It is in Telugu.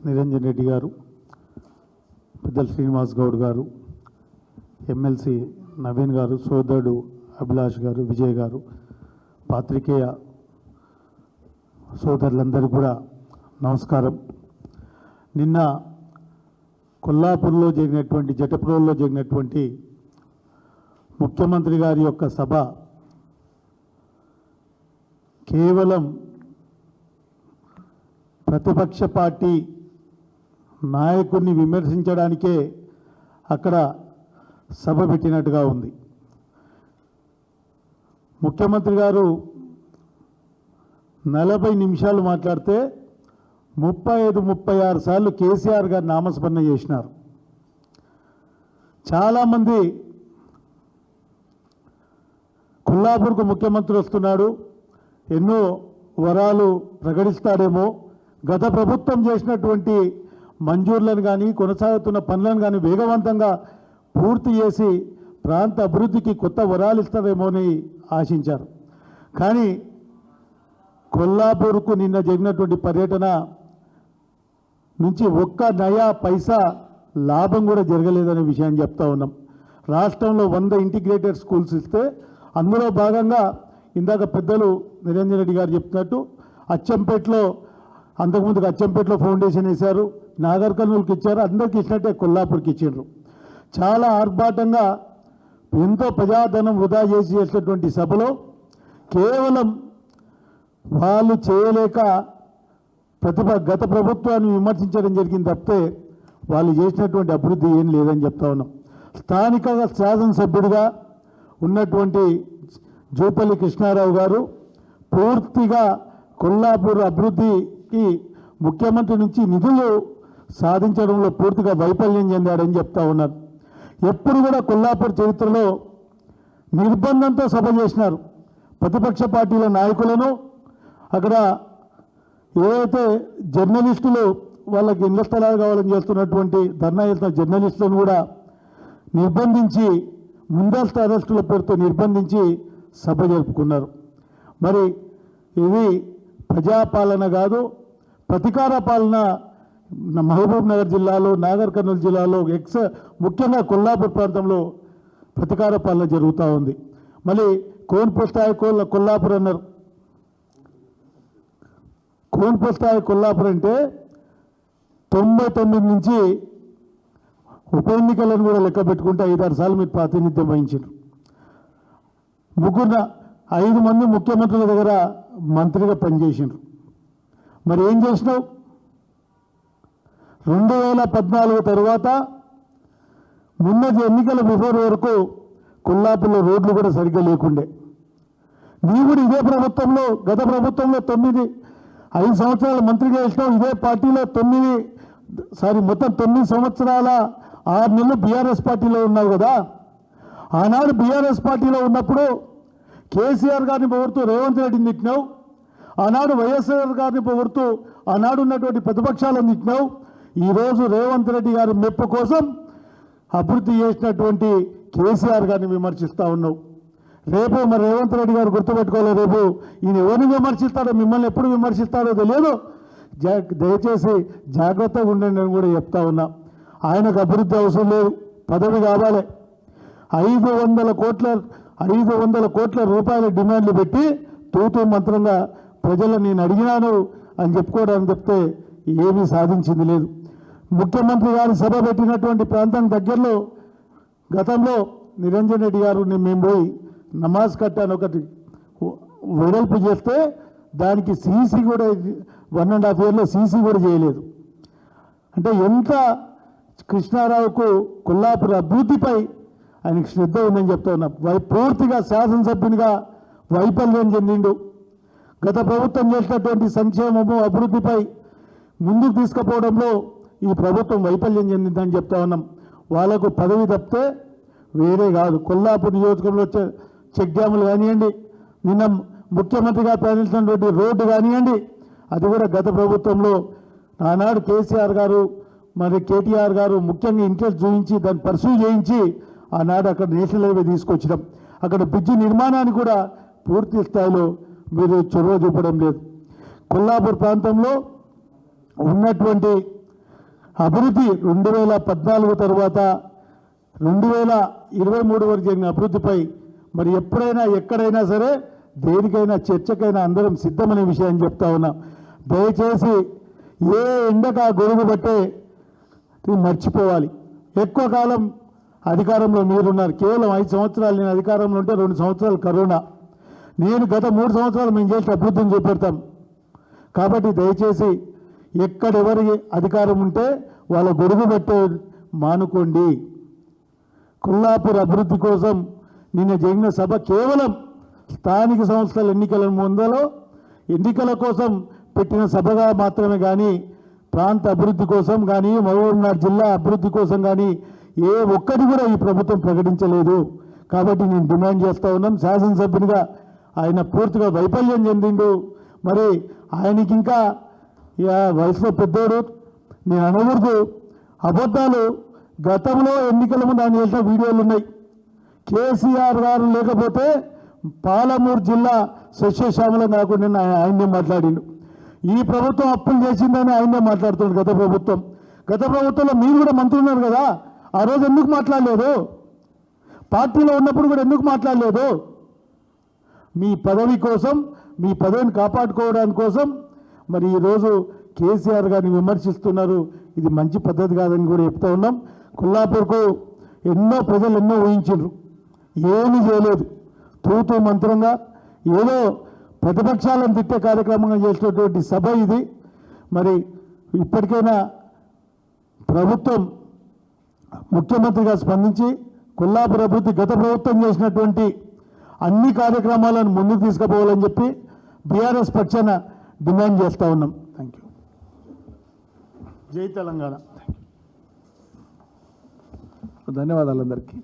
నిరంజన్ రెడ్డి గారు, పెద్దలు శ్రీనివాస్ గౌడ్ గారు, ఎమ్మెల్సీ నవీన్ గారు, సోదరుడు అభిలాష్ గారు, విజయ్ గారు, పాత్రికేయ సోదరులందరూ కూడా నమస్కారం. నిన్న కొల్లాపూర్లో జరిగినటువంటి జటప్రోల్లో జరిగినటువంటి ముఖ్యమంత్రి గారి యొక్క సభ కేవలం ప్రతిపక్ష పార్టీ నాయకుడిని విమర్శించడానికే అక్కడ సభ పెట్టినట్టుగా ఉంది. ముఖ్యమంత్రి గారు 40 నిమిషాలు మాట్లాడితే 35-36 సార్లు కేసీఆర్ గారు నామస్మరణ చేసినారు. చాలామంది కొల్లాపూర్కు ముఖ్యమంత్రి వస్తున్నాడు, ఎన్నో వరాలు ప్రకటిస్తాడేమో, గత ప్రభుత్వం చేసినటువంటి మంజూర్లను కానీ కొనసాగుతున్న పనులను కానీ వేగవంతంగా పూర్తి చేసి ప్రాంత అభివృద్ధికి కొత్త వరాలు ఇస్తారేమో అని ఆశించారు. కానీ కొల్లాపూర్కు నిన్న జరిగినటువంటి పర్యటన నుంచి ఒక్క నయా పైసా లాభం కూడా జరగలేదనే విషయాన్ని చెప్తా ఉన్నాం. రాష్ట్రంలో 100 ఇంటిగ్రేటెడ్ స్కూల్స్ ఇస్తే అందులో భాగంగా ఇందాక పెద్దలు నిరంజన్ రెడ్డి గారు చెప్తున్నట్టు అచ్చంపేటలో అంతకుముందుకు అచ్చంపేటలో ఫౌండేషన్ వేశారు, నాగర్ కర్నూలుకి ఇచ్చారు, అందరికీ ఇచ్చినట్టే కొల్లాపూర్కి ఇచ్చారు. చాలా ఆర్భాటంగా ఎంతో ప్రజాధనం వృధా చేసి చేసినటువంటి సభలో కేవలం వాళ్ళు చేయలేక గత ప్రభుత్వాన్ని విమర్శించడం జరిగింది తప్పితే వాళ్ళు చేసినటువంటి అభివృద్ధి ఏం లేదని చెప్తా ఉన్నాం. స్థానిక శాసనసభ్యుడిగా ఉన్నటువంటి జూపల్లి కృష్ణారావు గారు పూర్తిగా కొల్లాపూర్ అభివృద్ధికి ముఖ్యమంత్రి నుంచి నిధులు సాధించడంలో పూర్తిగా వైఫల్యం చెందాడని చెప్తా ఉన్నారు. ఎప్పుడు కూడా కొల్లాపూర్ చరిత్రలో నిర్బంధంతో సభ చేసినారు. ప్రతిపక్ష పార్టీల నాయకులను అక్కడ ఏవైతే జర్నలిస్టులు వాళ్ళకి ఇళ్ల స్థలాలు కావాలని చేస్తున్నటువంటి ధర్నా చేస్తున్న జర్నలిస్టులను కూడా నిర్బంధించి ముందస్తు అరెస్టుల పేరుతో నిర్బంధించి సభ జరుపుకున్నారు. మరి ఇది ప్రజాపాలన కాదు, ప్రతీకార పాలన. మహబూబ్ నగర్ జిల్లాలో, నాగర్ కర్నూలు జిల్లాలో ముఖ్యంగా కొల్లాపూర్ ప్రాంతంలో ప్రతీకార పాలన జరుగుతూ ఉంది. మళ్ళీ కోన్పొస్తాయి కొల్లాపూర్ అన్నారు. కోన్పొస్తాయి కొల్లాపూర్ అంటే 99 నుంచి ఉప ఎన్నికలను కూడా లెక్క పెట్టుకుంటే 5-6 సార్లు మీరు ప్రాతినిధ్యం వహించారు. 5 మంది ముఖ్యమంత్రుల దగ్గర మంత్రిగా పనిచేసిండ్రు. మరి ఏం చేసినావు? 2014 తర్వాత మొన్న ఎన్నికల బిఫోర్ వరకు కొల్లాపూర్లో రోడ్లు కూడా సరిగ్గా లేకుండే. నీవు కూడా ఇదే ప్రభుత్వంలో, గత ప్రభుత్వంలో 5 సంవత్సరాల మంత్రిగా చేసినావు. ఇదే పార్టీలో మొత్తం 9 సంవత్సరాల 6 నెలలు బీఆర్ఎస్ పార్టీలో ఉన్నావు కదా. ఆనాడు బీఆర్ఎస్ పార్టీలో ఉన్నప్పుడు కేసీఆర్ గారిని పొగుడుతూ రేవంత్ రెడ్డిని తిట్టినావు. ఆనాడు వైఎస్ఆర్ గారిని పొగుడుతూ ఆనాడు ఉన్నటువంటి ప్రతిపక్షాలను తిట్టినావు. ఈరోజు రేవంత్ రెడ్డి గారి మెప్పు కోసం అభివృద్ధి చేసినటువంటి కేసీఆర్ గారిని విమర్శిస్తూ ఉన్నావు. రేపు మరి రేవంత్ రెడ్డి గారు గుర్తుపెట్టుకోవాలి, రేపు ఈయన ఎవరిని విమర్శిస్తాడో, మిమ్మల్ని ఎప్పుడు విమర్శిస్తాడో తెలియదు. దయచేసి జాగ్రత్తగా ఉండండి అని కూడా చెప్తా ఉన్నా. ఆయనకు అభివృద్ధి అవసరం లేదు, పదవి కావాలి. 500 కోట్ల రూపాయల డిమాండ్లు పెట్టి తూతూ మంత్రంగా ప్రజలను నేను అడిగినాను అని చెప్పుకోవడానికి చెప్తే ఏమీ సాధించింది లేదు. ముఖ్యమంత్రి గారు సభ పెట్టినటువంటి ప్రాంతం దగ్గరలో గతంలో నిరంజన్ రెడ్డి గారు మేము పోయి నమాజ్ కట్టాను ఒకటి వెడల్పు చేస్తే దానికి సీసీ కూడా 1.5 ఇయర్లో సీసీ కూడా చేయలేదు. అంటే ఎంత కృష్ణారావుకు కొల్లాపూర్ అభివృద్ధిపై ఆయనకు శ్రద్ధ ఉందని చెప్తా ఉన్నా. పూర్తిగా శాసనసభ్యునిగా వైఫల్యం చెందిండు. గత ప్రభుత్వం చేసినటువంటి సంక్షేమము అభివృద్ధిపై ముందుకు తీసుకుపోవడంలో ఈ ప్రభుత్వం వైఫల్యం చెందిందని చెప్తా ఉన్నాం. వాళ్ళకు పదవి తప్పితే వేరే కాదు. కొల్లాపూర్ నియోజకవర్గంలో చెక్ డ్యాములు కానివ్వండి, నిన్న ముఖ్యమంత్రిగా ప్రయాణించినటువంటి రోడ్డు కానివ్వండి, అది కూడా గత ప్రభుత్వంలో ఆనాడు కేసీఆర్ గారు మరి కేటీఆర్ గారు ముఖ్యంగా ఇంట్రెస్ట్ చూపించి దాన్ని పర్సూ చేయించి ఆనాడు అక్కడ నేషనల్ హైవే తీసుకొచ్చడం. అక్కడ బ్రిడ్జి నిర్మాణానికి కూడా పూర్తి స్థాయిలో మీరు చొరవ చూపడం లేదు. కొల్లాపూర్ ప్రాంతంలో ఉన్నటువంటి అభివృద్ధి 2014 తర్వాత 2023 వరకు జరిగిన అభివృద్ధిపై మరి ఎప్పుడైనా ఎక్కడైనా సరే దేనికైనా చర్చకైనా అందరం సిద్ధమనే విషయాన్ని చెప్తా ఉన్నాం. దయచేసి ఏ ఎండక గొడుగు పట్టే మర్చిపోవాలి. ఎక్కువ కాలం అధికారంలో మీరున్నారు. కేవలం 5 సంవత్సరాలు నేను అధికారంలో ఉంటే 2 సంవత్సరాలు కరోనా. నేను గత 3 సంవత్సరాలు మేము చేసిన అభివృద్ధిని చూపెడతాం. కాబట్టి దయచేసి ఎక్కడెవరి అధికారం ఉంటే వాళ్ళ గొడుగు పట్టే మానుకోండి. కొల్లాపూర్ అభివృద్ధి కోసం నిన్న జరిగిన సభ కేవలం స్థానిక సంస్థల ఎన్నికల ముందలో ఎన్నికల కోసం పెట్టిన సభగా మాత్రమే కానీ ప్రాంత అభివృద్ధి కోసం కానీ మహబూబ్నగర్ జిల్లా అభివృద్ధి కోసం కానీ ఏ ఒక్కటి కూడా ఈ ప్రభుత్వం ప్రకటించలేదు. కాబట్టి నేను డిమాండ్ చేస్తూ ఉన్నాం. శాసనసభ్యునిగా ఆయన పూర్తిగా వైఫల్యం చెందిండు. మరి ఆయనకి ఇంకా వయసులో పెద్దోడు, నేను అనకూడదు. అబద్ధాలు గతంలో ఎన్నికల ముందు ఆయన చేసిన వీడియోలు ఉన్నాయి. కేసీఆర్ గారు లేకపోతే పాలమూరు జిల్లా సస్యశ్యామలం కాకుండా ఆయనే మాట్లాడిండు. ఈ ప్రభుత్వం అప్పులు చేసిందని ఆయనే మాట్లాడుతున్నాడు. గత ప్రభుత్వంలో మీరు కూడా మంత్రులు ఉన్నారు కదా, ఆ రోజు ఎందుకు మాట్లాడలేదు? పార్టీలో ఉన్నప్పుడు కూడా ఎందుకు మాట్లాడలేదు? మీ పదవి కోసం, మీ పదవిని కాపాడుకోవడానికి కోసం మరి ఈరోజు కేసీఆర్ గారిని విమర్శిస్తున్నారు. ఇది మంచి పద్ధతి కాదని కూడా చెప్తా ఉన్నాం. కొల్లాపూర్కు ప్రజలు ఎన్నో ఊహించారు, ఏమీ చేయలేదు. తూతూ మంత్రంగా ఏదో ప్రతిపక్షాలను తిట్టే కార్యక్రమంగా చేసినటువంటి సభ ఇది. మరి ఇప్పటికైనా ప్రభుత్వం ముఖ్యమంత్రిగా స్పందించి కొల్లాపూర్ అభివృద్ధి గత ప్రభుత్వం చేసినటువంటి అన్ని కార్యక్రమాలను ముందుకు తీసుకుపోవాలని చెప్పి బీఆర్ఎస్ పక్షాన డిమాండ్ చేస్తూ ఉన్నాం. Thank you. జై తెలంగాణ. ధన్యవాదాలు అందరికీ.